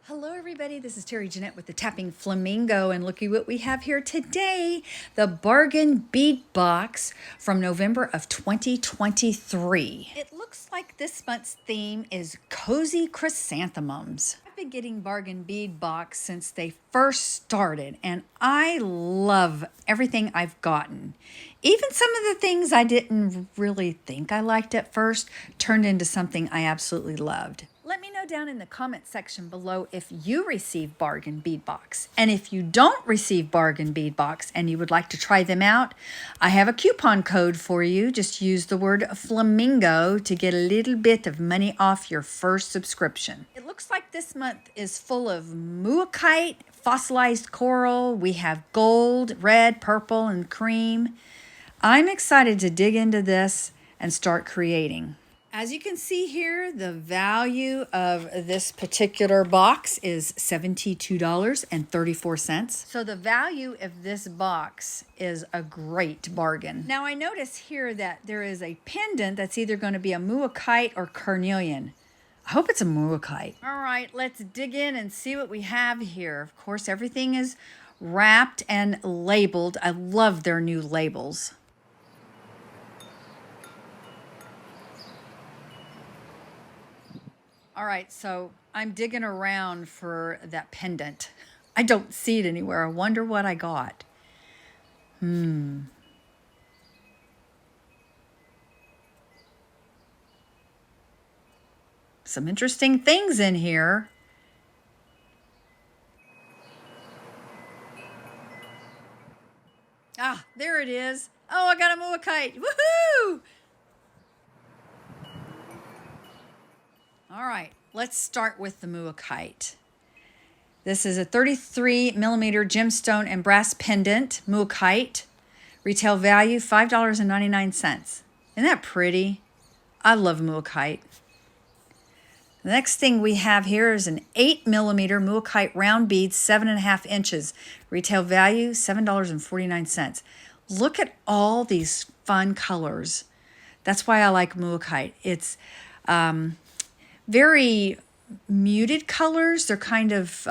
Hello everybody, this is Terry Jeanette with the Tapping Flamingo, and looky what we have here today, the Bargain Bead Box from November of 2023. It looks like this month's theme is Cozy Chrysanthemums. I've been getting Bargain Bead Box since they first started, and I love everything I've gotten. Even some of the things I didn't really think I liked at first turned into something I absolutely loved. Let me know down in the comment section below if you receive Bargain Bead Box. And if you don't receive Bargain Bead Box and you would like to try them out, I have a coupon code for you. Just use the word flamingo to get a little bit of money off your first subscription. It looks like this month is full of mookaite, fossilized coral. We have gold, red, purple, and cream. I'm excited to dig into this and start creating. As you can see here, the value of this particular box is $72.34. So the value of this box is a great bargain. Now I notice here that there is a pendant that's either going to be a mookaite or carnelian. I hope it's a mookaite. All right, let's dig in and see what we have here. Of course, everything is wrapped and labeled. I love their new labels. All right, so I'm digging around for that pendant. I don't see it anywhere. I wonder what I got. Some interesting things in here. Ah, there it is. Oh, I got a mookaite. Woohoo! All right, let's start with the mookaite. This is a 33 millimeter gemstone and brass pendant mookaite. Retail value $5.99. Isn't that pretty? I love mookaite. The next thing we have here is an 8 millimeter mookaite round bead, 7.5 inches. Retail value $7.49. Look at all these fun colors. That's why I like mookaite. It's very muted colors. They're kind of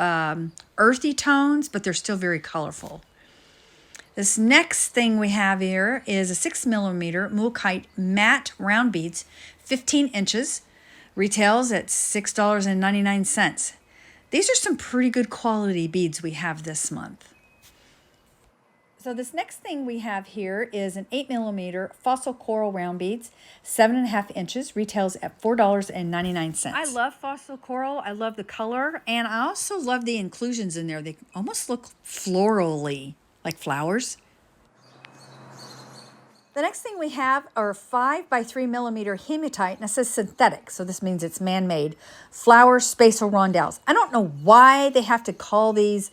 earthy tones, but they're still very colorful. This next thing we have here is a 6 millimeter mookaite matte round beads, 15 inches. Retails at $6.99. These are some pretty good quality beads we have this month. So this next thing we have here is an 8 millimeter fossil coral round beads, 7.5 inches, retails at $4.99. I love fossil coral. I love the color, and I also love the inclusions in there. They almost look florally, like flowers. The next thing we have are 5 by 3 millimeter hematite, and it says synthetic, so this means it's man-made, flower spatial rondelles. I don't know why they have to call these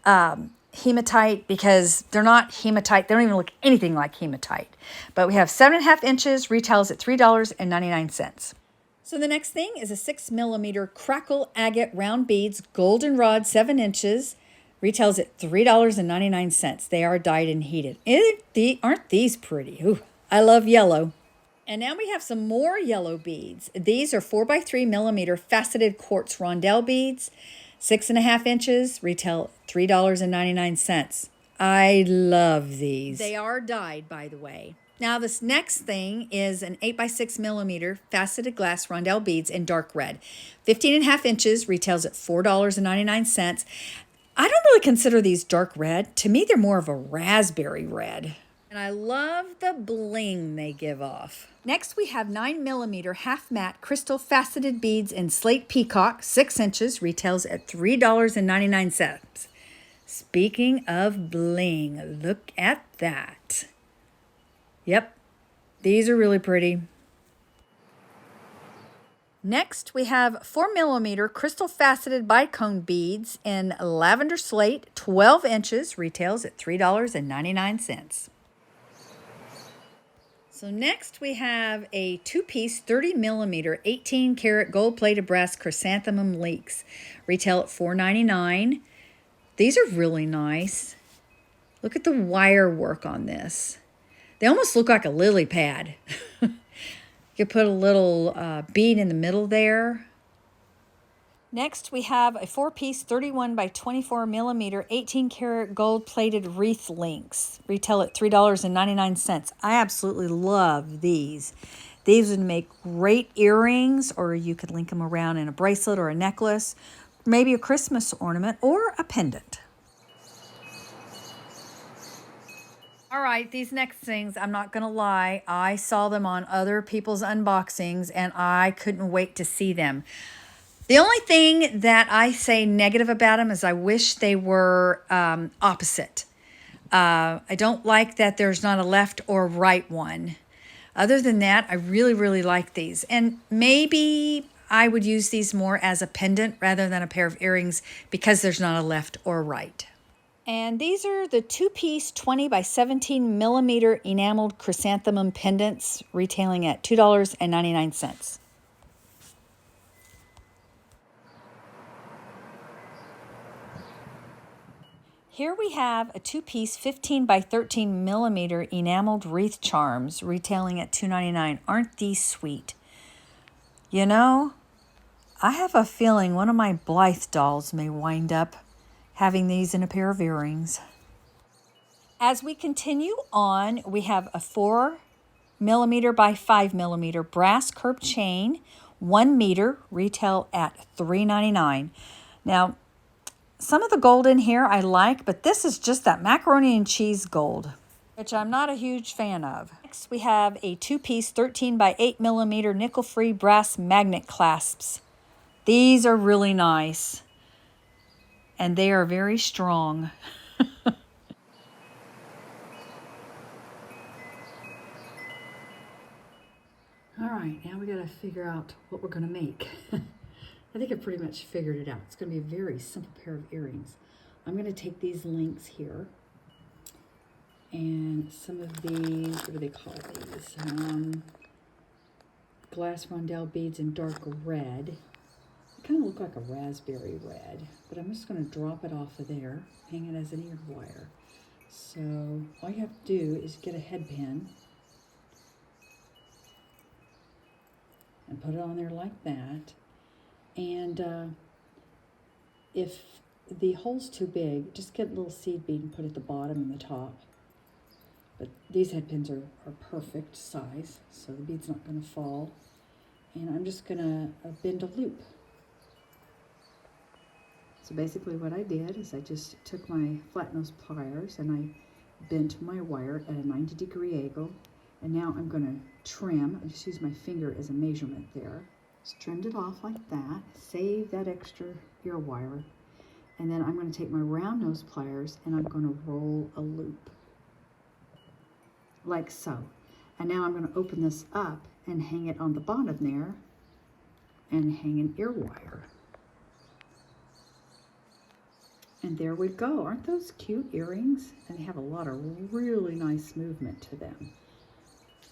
hematite, because they're not hematite. They don't even look anything like hematite. But we have 7.5 inches, retails at $3.99. So the next thing is a 6 millimeter crackle agate round beads, goldenrod, 7 inches, retails at $3.99. They are dyed and heated. Aren't these pretty? Ooh, I love yellow. And now we have some more yellow beads. These are 4 by 3 millimeter faceted quartz rondelle beads, 6.5 inches, retail $3.99. I love these. They are dyed, by the way. Now this next thing is an 8 by 6 millimeter faceted glass rondelle beads in dark red. 15.5 inches, retails at $4.99. I don't really consider these dark red. To me, they're more of a raspberry red. And I love the bling they give off. Next, we have 9 millimeter half matte crystal faceted beads in Slate Peacock, 6 inches, retails at $3.99. Speaking of bling, look at that. Yep, these are really pretty. Next, we have 4 millimeter crystal faceted bicone beads in lavender slate, 12 inches, retails at $3.99. So next we have a two-piece 30 millimeter 18 karat gold plated brass chrysanthemum links. Retail at $4.99. These are really nice. Look at the wire work on this. They almost look like a lily pad. You could put a little bead in the middle there. Next, we have a 4-piece 31 by 24 millimeter 18 karat gold plated Wreath Links. Retail at $3.99. I absolutely love these. These would make great earrings, or you could link them around in a bracelet or a necklace, maybe a Christmas ornament or a pendant. All right, these next things, I'm not going to lie, I saw them on other people's unboxings and I couldn't wait to see them. The only thing that I say negative about them is I wish they were opposite. I don't like that there's not a left or right one. Other than that, I really, really like these. And maybe I would use these more as a pendant rather than a pair of earrings because there's not a left or right. And these are the 2-piece 20 by 17 millimeter enameled chrysanthemum pendants, retailing at $2.99. Here we have a 2-piece 15 by 13 millimeter enameled wreath charms, retailing at $2.99. Aren't these sweet? You know, I have a feeling one of my Blythe dolls may wind up having these in a pair of earrings. As we continue on, we have a 4 millimeter by 5 millimeter brass curb chain, 1 meter, retail at $3.99. Now, some of the gold in here I like, but this is just that macaroni and cheese gold, which I'm not a huge fan of. Next, we have a 2-piece 13 by 8 millimeter nickel-free brass magnet clasps. These are really nice, and they are very strong. All right, now we got to figure out what we're going to make. I think I pretty much figured it out. It's going to be a very simple pair of earrings. I'm going to take these links here and some of these, what do they call these? Glass rondelle beads in dark red. They kind of look like a raspberry red, but I'm just going to drop it off of there, hang it as an ear wire. So all you have to do is get a headpin and put it on there like that. And if the hole's too big, just get a little seed bead and put it at the bottom and the top. But these head pins are perfect size, so the bead's not going to fall. And I'm just going to bend a loop. So basically what I did is I just took my flat nose pliers and I bent my wire at a 90-degree angle. And now I'm going to trim. I just use my finger as a measurement there. Just trimmed it off like that. Save that extra ear wire. And then I'm going to take my round nose pliers and I'm going to roll a loop. Like so. And now I'm going to open this up and hang it on the bottom there and hang an ear wire. And there we go. Aren't those cute earrings? And they have a lot of really nice movement to them.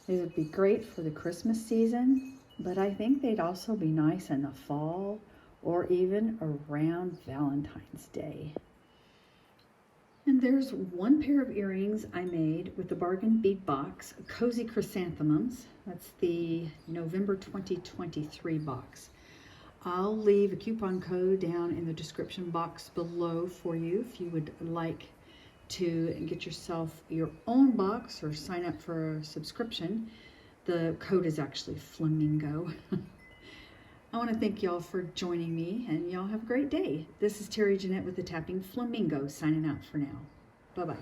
These would be great for the Christmas season, but I think they'd also be nice in the fall or even around Valentine's Day. And there's one pair of earrings I made with the Bargain Bead Box, Cozy Chrysanthemums. That's the November 2023 box. I'll leave a coupon code down in the description box below for you if you would like to get yourself your own box or sign up for a subscription. The code is actually Flamingo. I want to thank y'all for joining me, and y'all have a great day. This is Terry Jeanette with the Tapping Flamingo signing out for now. Bye-bye.